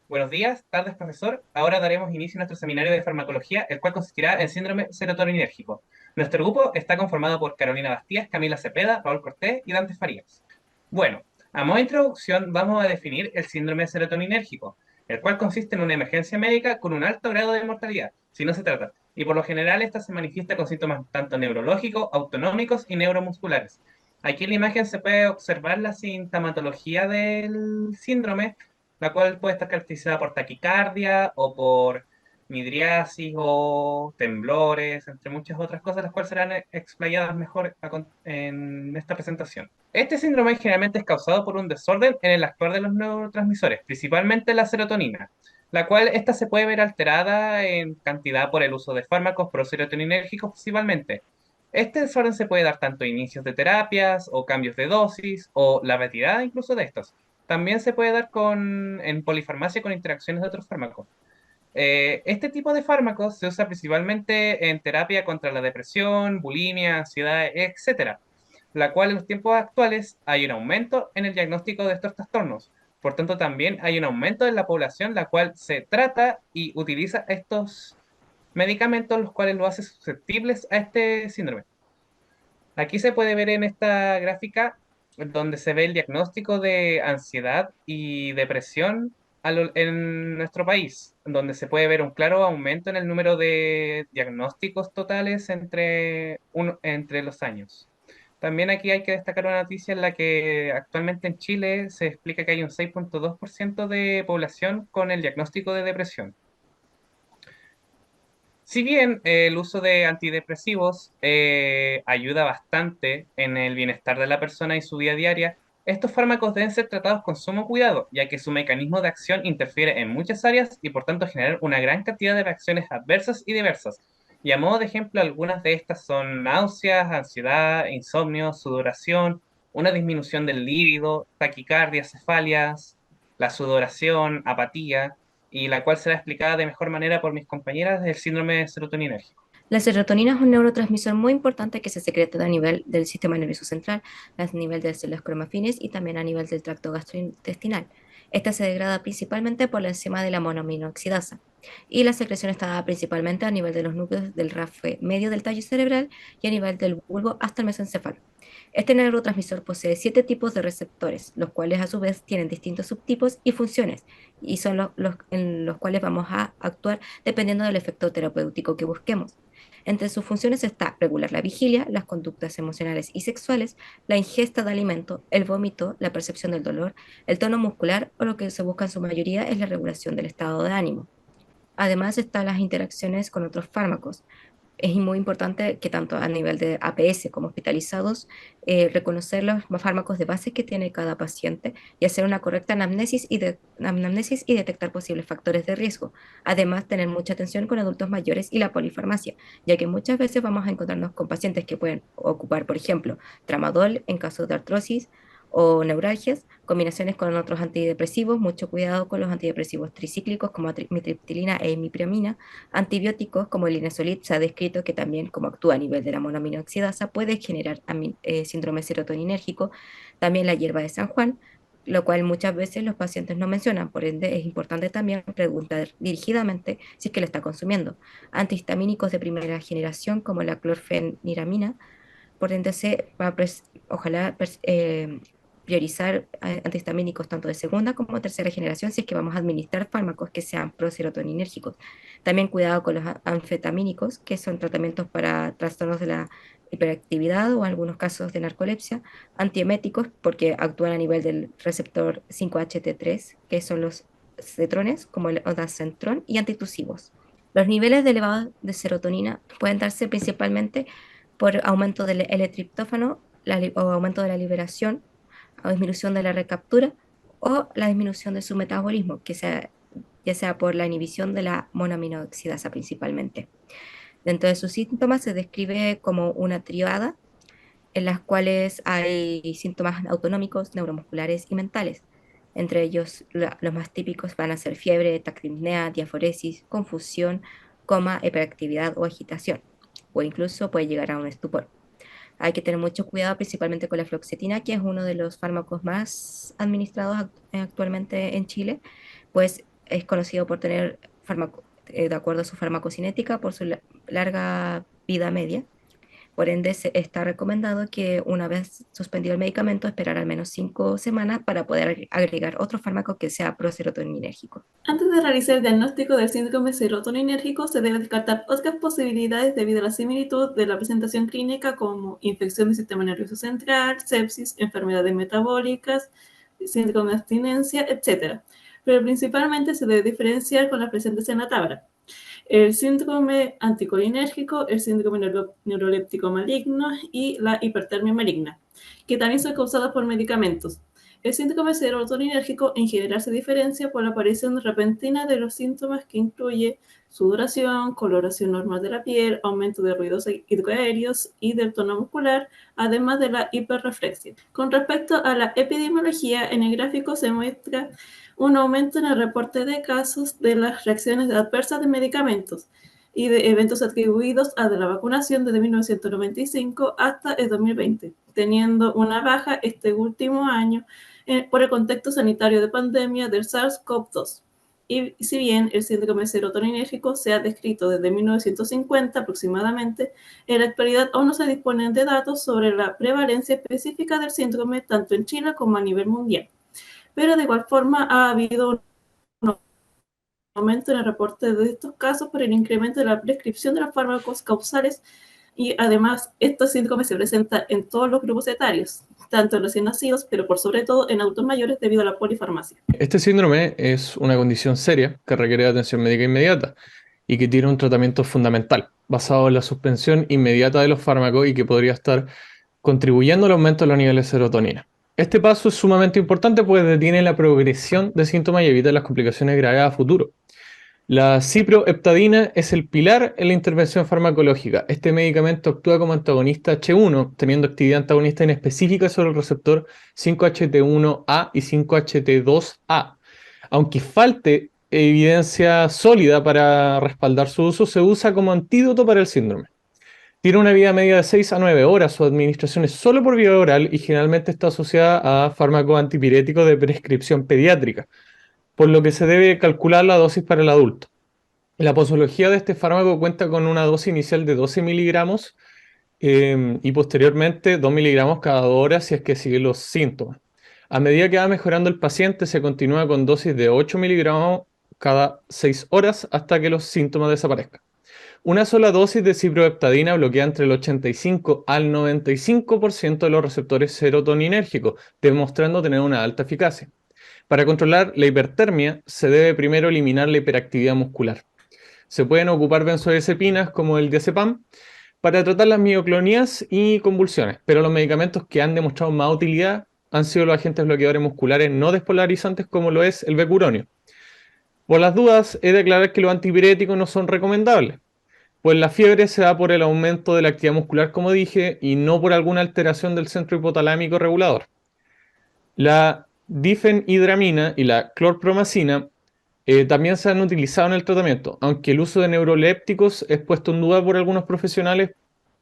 Buenos días, tardes, profesor. Ahora daremos inicio a nuestro seminario de farmacología, el cual consistirá en síndrome serotoninérgico. Nuestro grupo está conformado por Carolina Bastías, Camila Cepeda, Raúl Cortés y Dante Farías. Bueno, a modo de introducción vamos a definir el síndrome serotoninérgico, el cual consiste en una emergencia médica con un alto grado de mortalidad, si no se trata, y por lo general esta se manifiesta con síntomas tanto neurológicos, autonómicos y neuromusculares. Aquí en la imagen se puede observar la sintomatología del síndrome, la cual puede estar caracterizada por taquicardia o por midriasis o temblores, entre muchas otras cosas, las cuales serán explayadas mejor en esta presentación. Este síndrome generalmente es causado por un desorden en el actuar de los neurotransmisores, principalmente la serotonina, la cual esta se puede ver alterada en cantidad por el uso de fármacos proserotoninérgicos principalmente. Este desorden se puede dar tanto a inicios de terapias o cambios de dosis o la retirada incluso de estos. También se puede dar en polifarmacia con interacciones de otros fármacos. Este tipo de fármacos se usa principalmente en terapia contra la depresión, bulimia, ansiedad, etcétera, la cual en los tiempos actuales hay un aumento en el diagnóstico de estos trastornos. Por tanto, también hay un aumento en la población la cual se trata y utiliza estos medicamentos, los cuales lo hacen susceptibles a este síndrome. Aquí se puede ver en esta gráfica donde se ve el diagnóstico de ansiedad y depresión en nuestro país, donde se puede ver un claro aumento en el número de diagnósticos totales entre los años. También aquí hay que destacar una noticia en la que actualmente en Chile se explica que hay un 6,2% de población con el diagnóstico de depresión. Si bien el uso de antidepresivos ayuda bastante en el bienestar de la persona y su vida diaria, estos fármacos deben ser tratados con sumo cuidado, ya que su mecanismo de acción interfiere en muchas áreas y por tanto generan una gran cantidad de reacciones adversas y diversas. Y a modo de ejemplo, algunas de estas son náuseas, ansiedad, insomnio, sudoración, una disminución del líbido, taquicardia, cefalias, la sudoración, apatía y la cual será explicada de mejor manera por mis compañeras del síndrome serotoninérgico. La serotonina es un neurotransmisor muy importante que se secreta a nivel del sistema nervioso central, a nivel de células cromafines y también a nivel del tracto gastrointestinal. Esta se degrada principalmente por la enzima de la monoaminoxidasa y la secreción está dada principalmente a nivel de los núcleos del rafe medio del tallo cerebral y a nivel del bulbo hasta el mesencéfalo. Este neurotransmisor posee 7 tipos de receptores, los cuales a su vez tienen distintos subtipos y funciones, y son en los cuales vamos a actuar dependiendo del efecto terapéutico que busquemos. Entre sus funciones está regular la vigilia, las conductas emocionales y sexuales, la ingesta de alimento, el vómito, la percepción del dolor, el tono muscular o lo que se busca en su mayoría es la regulación del estado de ánimo. Además están las interacciones con otros fármacos. Es muy importante que tanto a nivel de APS como hospitalizados, reconocer los fármacos de base que tiene cada paciente y hacer una correcta anamnesis y detectar posibles factores de riesgo. Además, tener mucha atención con adultos mayores y la polifarmacia, ya que muchas veces vamos a encontrarnos con pacientes que pueden ocupar, por ejemplo, tramadol en caso de artrosis o neuralgias, combinaciones con otros antidepresivos, mucho cuidado con los antidepresivos tricíclicos como mitriptilina e imipramina, antibióticos como el linezolid se ha descrito que también como actúa a nivel de la monoaminoxidasa puede generar síndrome serotoninérgico, también la hierba de San Juan, lo cual muchas veces los pacientes no mencionan, por ende es importante también preguntar dirigidamente si es que lo está consumiendo. Antihistamínicos de primera generación como la clorfeniramina, por ende se va a ojalá priorizar antihistamínicos tanto de segunda como tercera generación si es que vamos a administrar fármacos que sean proserotoninérgicos. También cuidado con los anfetamínicos, que son tratamientos para trastornos de la hiperactividad o en algunos casos de narcolepsia, antieméticos porque actúan a nivel del receptor 5-HT3, que son los cetrones como el ondansetron y antitusivos. Los niveles de elevado de serotonina pueden darse principalmente por aumento del L-triptófano o aumento de la liberación o disminución de la recaptura o la disminución de su metabolismo, ya sea por la inhibición de la monoaminoxidasa principalmente. Dentro de sus síntomas se describe como una triada en las cuales hay síntomas autonómicos, neuromusculares y mentales. Entre ellos, los más típicos van a ser fiebre, taquipnea, diaforesis, confusión, coma, hiperactividad o agitación, o incluso puede llegar a un estupor. Hay que tener mucho cuidado principalmente con la fluoxetina, que es uno de los fármacos más administrados actualmente en Chile, pues es conocido por tener, de acuerdo a su farmacocinética, por su larga vida media. Por ende, está recomendado que una vez suspendido el medicamento, esperar al menos 5 semanas para poder agregar otro fármaco que sea proserotoninérgico. Antes de realizar el diagnóstico del síndrome serotoninérgico, se debe descartar otras posibilidades debido a la similitud de la presentación clínica como infección del sistema nervioso central, sepsis, enfermedades metabólicas, síndrome de abstinencia, etc. Pero principalmente se debe diferenciar con las presentes en la tabla. El síndrome anticolinérgico, el síndrome neuroléptico maligno y la hipertermia maligna, que también son causadas por medicamentos. El síndrome serotoninérgico en general se diferencia por la aparición repentina de los síntomas que incluye sudoración, coloración normal de la piel, aumento de ruidos hidroaéreos y del tono muscular, además de la hiperreflexia. Con respecto a la epidemiología, en el gráfico se muestra un aumento en el reporte de casos de las reacciones adversas de medicamentos y de eventos atribuidos a la vacunación desde 1995 hasta el 2020, teniendo una baja este último año por el contexto sanitario de pandemia del SARS-CoV-2. Y si bien el síndrome serotoninérgico se ha descrito desde 1950 aproximadamente, en la actualidad aún no se disponen de datos sobre la prevalencia específica del síndrome tanto en Chile como a nivel mundial. Pero de igual forma ha habido un aumento en el reporte de estos casos por el incremento de la prescripción de los fármacos causales y además este síndrome se presenta en todos los grupos etarios, tanto en recién nacidos, pero por sobre todo en adultos mayores debido a la polifarmacia. Este síndrome es una condición seria que requiere atención médica inmediata y que tiene un tratamiento fundamental, basado en la suspensión inmediata de los fármacos y que podría estar contribuyendo al aumento de los niveles de serotonina. Este paso es sumamente importante pues detiene la progresión de síntomas y evita las complicaciones graves a futuro. La ciproheptadina es el pilar en la intervención farmacológica. Este medicamento actúa como antagonista H1, teniendo actividad antagonista inespecífica sobre el receptor 5-HT1A y 5-HT2A. Aunque falte evidencia sólida para respaldar su uso, se usa como antídoto para el síndrome. Tiene una vida media de 6 a 9 horas, su administración es solo por vía oral y generalmente está asociada a fármacos antipiréticos de prescripción pediátrica, por lo que se debe calcular la dosis para el adulto. La posología de este fármaco cuenta con una dosis inicial de 12 miligramos y posteriormente 2 miligramos cada 2 horas si es que sigue los síntomas. A medida que va mejorando el paciente, se continúa con dosis de 8 miligramos cada 6 horas hasta que los síntomas desaparezcan. Una sola dosis de ciproheptadina bloquea entre el 85 al 95% de los receptores serotoninérgicos, demostrando tener una alta eficacia. Para controlar la hipertermia, se debe primero eliminar la hiperactividad muscular. Se pueden ocupar benzodiazepinas como el diazepam para tratar las mioclonías y convulsiones, pero los medicamentos que han demostrado más utilidad han sido los agentes bloqueadores musculares no despolarizantes como lo es el becuronio. Por las dudas, he de aclarar que los antipiréticos no son recomendables, pues la fiebre se da por el aumento de la actividad muscular, como dije, y no por alguna alteración del centro hipotalámico regulador. La difenhidramina y la clorpromacina también se han utilizado en el tratamiento, aunque el uso de neurolépticos es puesto en duda por algunos profesionales,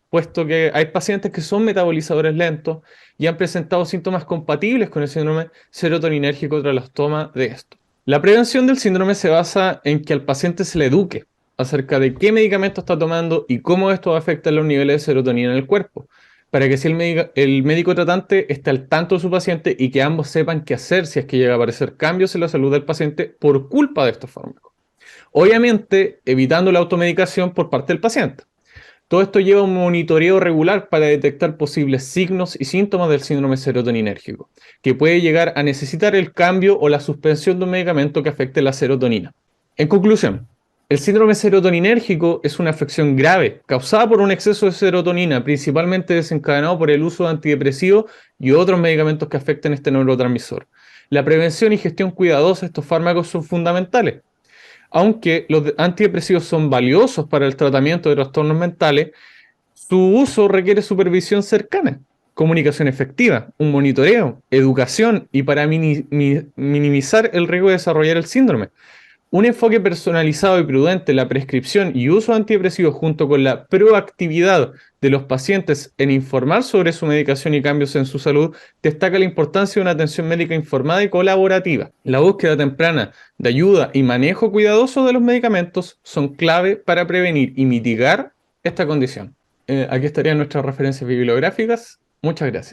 puesto que hay pacientes que son metabolizadores lentos y han presentado síntomas compatibles con el síndrome serotoninérgico tras la toma de esto. La prevención del síndrome se basa en que al paciente se le eduque acerca de qué medicamento está tomando y cómo esto va a afectar los niveles de serotonina en el cuerpo, para que si el médico tratante esté al tanto de su paciente y que ambos sepan qué hacer si es que llega a aparecer cambios en la salud del paciente por culpa de estos fármacos. Obviamente, evitando la automedicación por parte del paciente. Todo esto lleva un monitoreo regular para detectar posibles signos y síntomas del síndrome serotoninérgico, que puede llegar a necesitar el cambio o la suspensión de un medicamento que afecte la serotonina. En conclusión, el síndrome serotoninérgico es una afección grave causada por un exceso de serotonina, principalmente desencadenado por el uso de antidepresivos y otros medicamentos que afecten este neurotransmisor. La prevención y gestión cuidadosa de estos fármacos son fundamentales. Aunque los antidepresivos son valiosos para el tratamiento de trastornos mentales, su uso requiere supervisión cercana, comunicación efectiva, un monitoreo, educación y para minimizar el riesgo de desarrollar el síndrome. Un enfoque personalizado y prudente en la prescripción y uso de antidepresivos junto con la proactividad de los pacientes en informar sobre su medicación y cambios en su salud destaca la importancia de una atención médica informada y colaborativa. La búsqueda temprana de ayuda y manejo cuidadoso de los medicamentos son clave para prevenir y mitigar esta condición. Aquí estarían nuestras referencias bibliográficas. Muchas gracias.